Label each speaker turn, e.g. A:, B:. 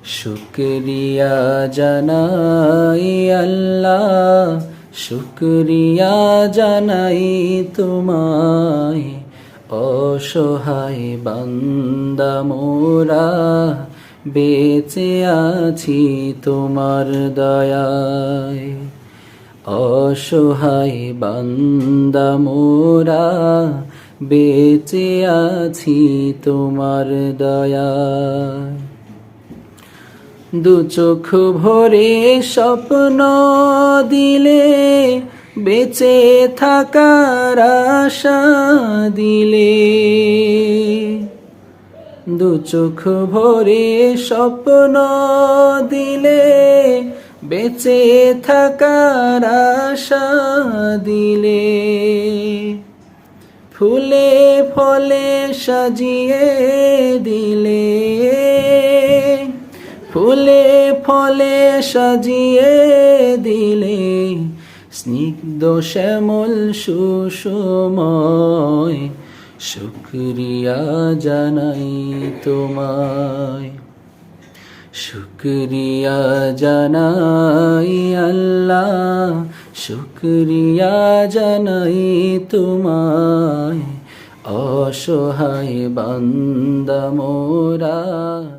A: শুকরিয়া জানাই আল্লাহ, শুকরিয়া জানাই তোমায়। অসহায় বান্দা মোরা বেঁচে আছি তোমার দয়ায়। অসহায় বান্দা মোরা বেঁচে আছি তোমার দয়ায়। দু চোখ ভরে স্বপ্ন দিলে, বেঁচে থাকার আশা দিলে। দু চোখ ভরে স্বপ্ন দিলে, বেঁচে থাকার আশা দিলে। ফুলে ফলে সাজিয়ে দিলে, ফুলে ফলে সাজিয়ে দিলে। স্নিগ্ধ শ্যামল সুষময়, শুকরিয়া জানাই তোমায়। শুকরিয়া জানাই আল্লাহ, শুকরিয়া জানাই তোমায়। অসহায় বান্দা মোরা